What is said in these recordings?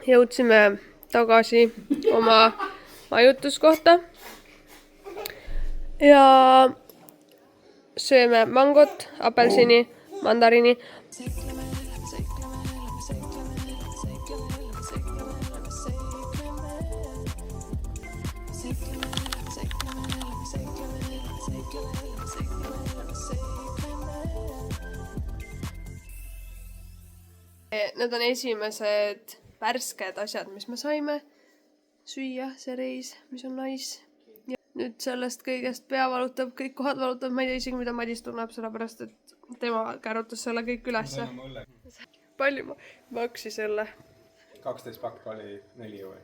jõudsime tagasi oma majutuskohta ja sööme mangot, apelsini, mandariini. Need on esimesed värsked asjad, mis me saime süüa, see reis, mis on nice. Ja nüüd sellest kõigest pea valutab, kõik kohad valutab, ma ei tea isegi, mida Madis tunneb, sellepärast, et tema kärutas selle kõik ülesse. Palju maksis selle? 12 pakk oli 4 euri.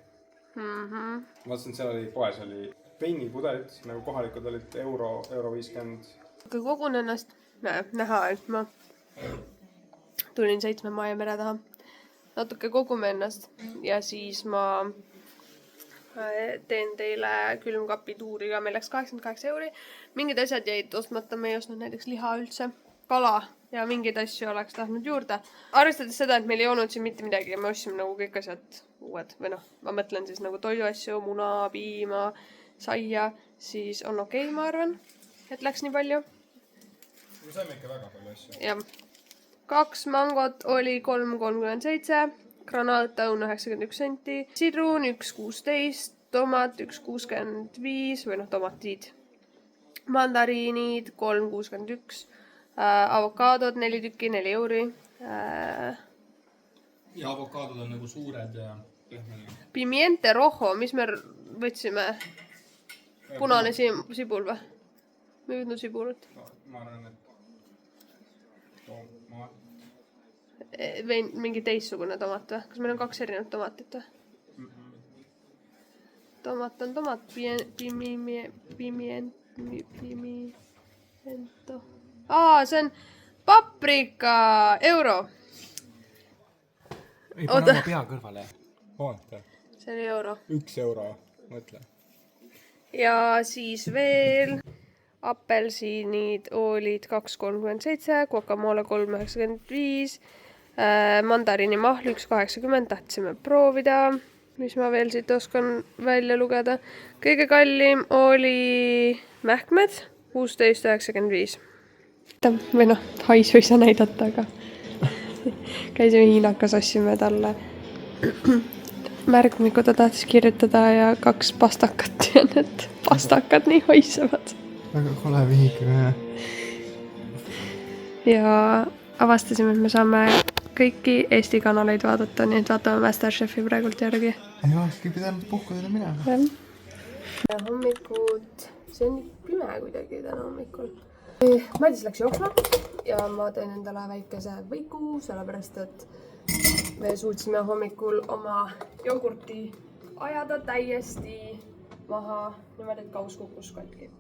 Ma mõtlesin, et seal oli poes, oli veinipudelid, nagu kohalikud olid euro 50. Kui kogun ennast näha, et ma tulin 7 maa ja mere taha. Natuke kogume ennast ja siis ma teen teile külmkapi tuuri ka. Meil läks 88 euri. Mingid asjad jäid ostmata, me ei ostnud näiteks liha üldse, kala ja mingeid asju oleks tahtnud juurde. Arvestades seda, et meil ei olnud siin mitte midagi ja me ostsime nagu kõik asjad uued. Või noh, ma mõtlen siis nagu toiduasju, muna, piima, saia, siis on okei, ma arvan, et läks nii palju. Me saime ikka väga palju asju. Ja 2 mangot oli 3,37, granaat on 91 senti, sidrun 1,16, tomat 1,65 või noh, tomatid, mandariinid 3,61, avokaadod 4 tükki, 4 euri. Ja avokaadod on nagu suured ja pehmeli. Pimiente rojo, mis me võtsime? Punane sibul või? Me ei võtnud sibulit. No, ma arvan, et tomat. Või mingi teissugune tomat või? Kas meil on 2 erinevat tomatit või? Tomat on tomat. Pimiento. See on paprika euro. Ei pane oma pea kõrvale. Vaata. See oli euro. 1 euro, mõtle. Ja siis veel apelsinid olid 2,37, guacamole 3,95, mandariini mahl 1,80, tahtsime proovida, mis ma veel siit oskan välja lugeda. Kõige kallim oli mähkmed 16,95. Või noh, haisu ei saa näidata, aga käisime hiinakas, ostsime talle märkmiku, ta tahtis kirjutada ja 2 pastakat ja need pastakad nii haisevad. Väga kole vihikene. Ja avastasime, et me saame kõiki Eesti kanaleid vaadata, nii et vaatame Masterchefi praegult järgi. Ei olekski pidanud puhkudele minema. Ja hommikud, see on pime kuidagi täna hommikul. Madis läks jooksma ja ma teen endale väikese võiku, sellepärast et me suutsime hommikul oma jogurti ajada täiesti maha, niimoodi, et kaus kukkus katki.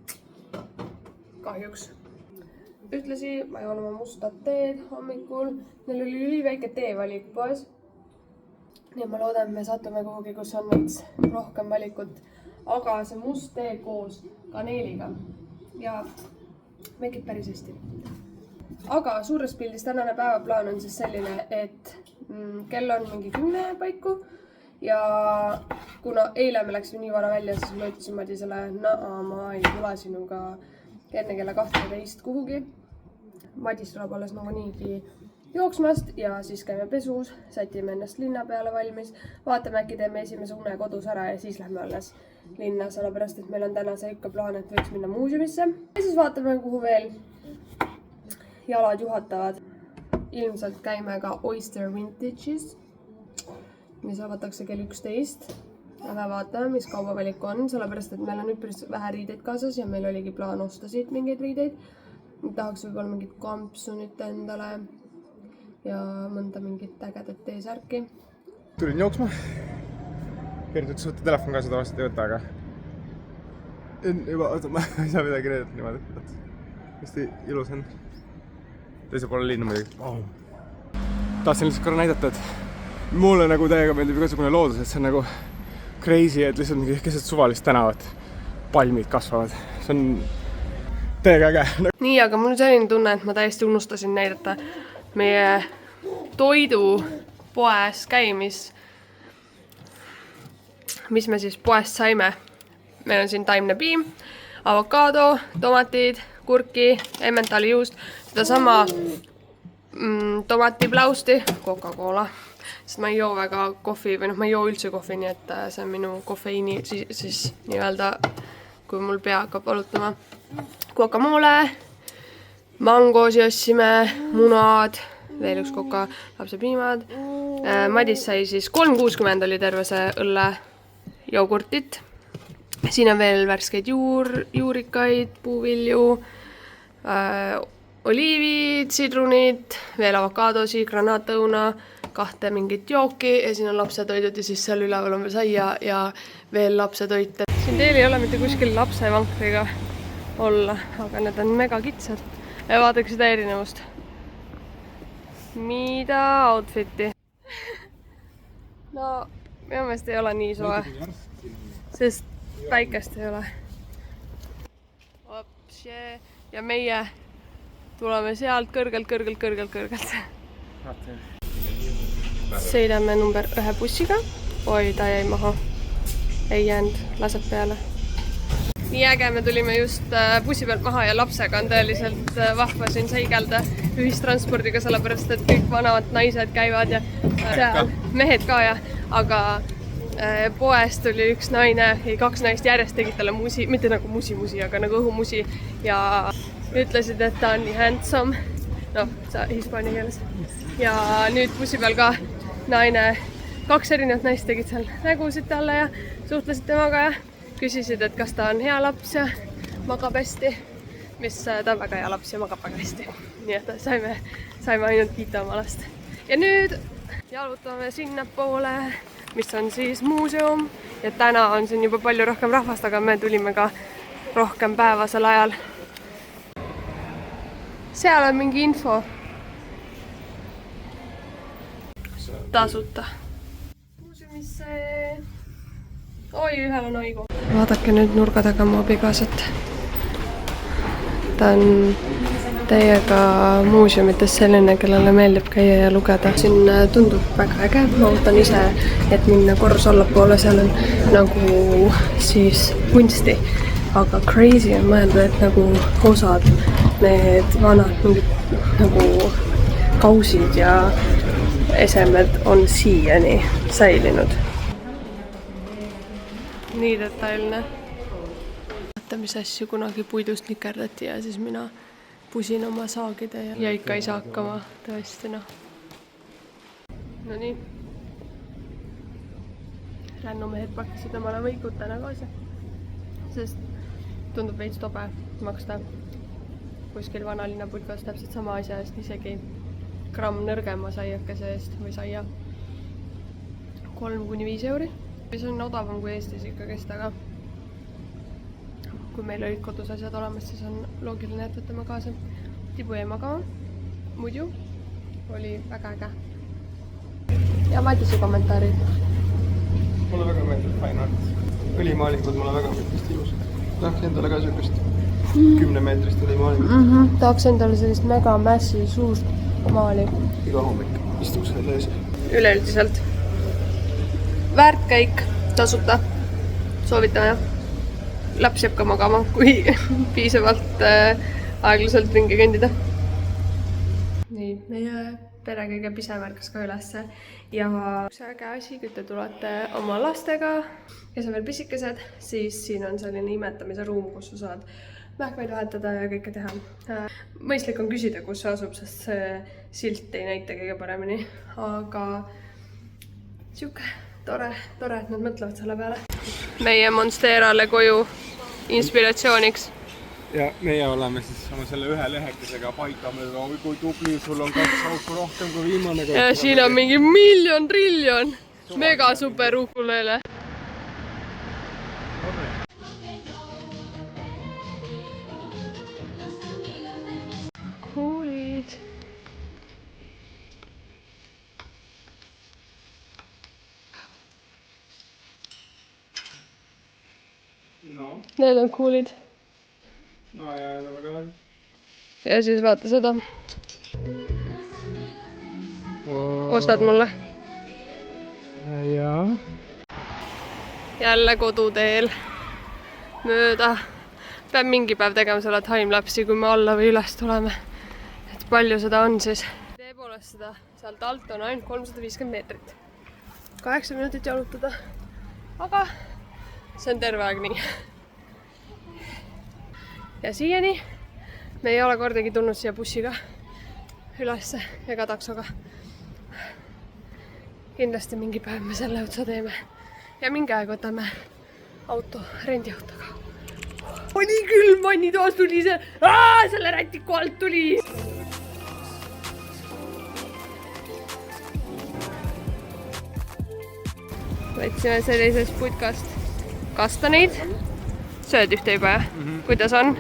Kahjuks. Ühtlasi ma joon oma mustat teed hommikul. Neil oli üliväike teevalik poes. Nii ma loodan, et me satume kuhugi, kus on veits rohkem valikut. Aga see must tee koos kaneeliga ja mekib päris hästi. Aga suures pildis tänane päevaplaan on siis selline, et kell on mingi 10 paiku ja kuna eile me läksime nii vara välja, siis ma ütlesin Madisele, ma ei tule sinuga enne kella 12 kuhugi. Madis tuleb alles nagu niigi jooksmast ja siis käime pesus, sätime ennast linna peale valmis, vaatame äkki teeme esimese une kodus ära ja siis lähme alles linna, sellepärast et meil on täna see ikka plaan, et võiks minna muuseumisse. Ja siis vaatame, kuhu veel jalad juhatavad. Ilmselt käime ka Oyster Vintage'is, mis avatakse kell 11. Aga vaatame, mis kaubavalik on, sellepärast et meil on üpris vähe riideid kaasas ja meil oligi plaan osta siit mingeid riideid. Tahaks võib-olla mingit kampsunit endale ja mõnda mingit ägedat T-särki. Tulin jooksma. Keernud ütles, võtta telefon kaasa, tavaliselt ei võta, aga ma ei saa midagi reedata niimoodi. Hästi ilus on. Teise poole linna muidugi. Tahtsin lihtsalt korra näidata, et mulle nagu täiega meeldib igasugune loodus, et see on nagu crazy, et lihtsalt mingi keset suvalist tänavat palmid kasvavad. See on täiega äge. Nii, aga mul on selline tunne, et ma täiesti unustasin näidata meie toidupoes käimis. mis me siis poest saime. Meil on siin taimne piim, avokaado, tomatid, kurki, Emmentaali juust, sedasama tomatiplausti, Coca-Cola. Sest ma ei joo väga kohvi või ma ei joo üldse kohvi, nii et see on minu kofeiini siis nii-öelda, kui mul pea hakkab valutama. Guacamole, mangosi ostsime, munad, veel üks koka, lapsepiimad. Madis sai siis 3,60 oli terve see õlle jogurtit. Siin on veel värskeid juurikaid, puuvilju, oliivid, sidrunid, veel avokaadosi, granaatõuna, 2 mingit jooki ja siin on lapsetoidud ja siis seal üleval on veel saia ja veel lapsetoite. Siin teel ei ole mitte kuskil lapsevankriga olla, aga need on mega kitsad. Ja vaadake seda erinevust. Mida outfiti? No, minu meelest ei ole nii soe, sest päikest ei ole. Ja meie tuleme sealt kõrgelt. Sõidame number 1 bussiga. Oi, ta jäi maha. Ei jäänud, laseb peale. Nii äge, me tulime just bussi pealt maha ja lapsega on tõeliselt vahva siin seigelda ühistranspordiga, sellepärast et kõik vanavad naised käivad ja seal mehed ka ja, aga poest tuli üks naine ja 2 naist järjest tegid talle musi, mitte nagu musi, aga nagu õhumusi ja ütlesid, et ta on nii handsome, noh, hispaania keeles. Ja nüüd bussi peal ka naine, 2 erinevat naist tegid seal nägusid talle ja suhtlesid temaga ja küsisid, et kas ta on hea laps ja magab hästi, mis ta on väga hea laps ja magab väga hästi. Nii et saime ainult kiita oma last. Ja nüüd jalutame sinna poole, mis on siis muuseum ja täna on siin juba palju rohkem rahvast, aga me tulime ka rohkem päevasel ajal. Seal on mingi info. Tasuta. Muuseumisse. Oi, ühel on aigu. Vaadake nüüd nurga taga mu abikaasat. Ta on täiega muuseumites selline, kellele meeldib käia ja lugeda. Siin tundub väga äge. Ma ootan ise, et minna korrus allapoole. Seal on nagu siis kunsti. Aga crazy on mõelda, et nagu osad need vanad mingid nagu kausid ja esemed on siiani säilinud. Nii detailne. Vaata, mis asju kunagi puidust nikerdati ja siis mina pusin oma saagide ja ikka ei saa hakkama, tõesti noh. No nii. Rännumehed pakkisid omale võikut täna kaasa, sest tundub veits tobe maksta kuskil vanalinna pulkas täpselt sama asja eest, isegi gramm nõrgema saiakese eest või saia 3–5 euri. See on odavam kui Eestis ikkagist, aga kui meil olid kodus asjad olemas, siis on loogiline, et võtame kaasa. Tibu jäi magama, muidu oli väga äge. Ja Madise kommentaarid. Mulle väga meeldib fine art. Õlimaalingud mulle väga meeldib ilusad. Tahaks endale ka sellist 10 meetrist õlimaalingut. Tahaks endale sellist mega mässi suust maali. Iga hommik istub selle ees. Üleüldiselt. Väärt käik, tasuta, soovitame. Laps jääb ka magama, kui piisavalt aeglaselt ringi kõndida. Nii, meie pere kõige pisem ärkas ka ülesse ja üks äge asi, kui te tulete oma lastega, kes on veel pisikesed, siis siin on selline imetamise ruum, kus sa saad mähkmeid vahetada ja kõike teha. Mõistlik on küsida, kus see asub, sest see silt ei näita kõige paremini, aga siuke tore, et nad mõtlevad selle peale. Meie Monsterale koju inspiratsiooniks. Ja meie oleme siis oma selle ühe lehekesega paikame, oi kui tubli, sul on 2 auku rohkem kui viimane. Ja siin on mingi miljon, triljon. Mega super ukulele. Kuulid. No. Need on kuulid. No ja väga hea. Ja siis vaata seda. Ostad mulle? Jaa. jälle koduteel mööda. Peab mingi päev tegema selle timelapsi, kui me alla või üles tuleme. Et palju seda on siis. Tõepoolest seda sealt alt on ainult 350 meetrit. 8 minutit jalutada. Aga see on terve aeg nii. Ja siiani me ei ole kordagi tulnud siia bussiga ülesse ega taksoga. Kindlasti mingi päev me selle otsa teeme. Ja mingi aeg võtame auto, rendiautoga. Oli küll, mannitoas tuli see. Selle rätiku alt tuli. Võtsime sellisest putkast kastaneid. Sööd ühte juba, jah? Kuidas on?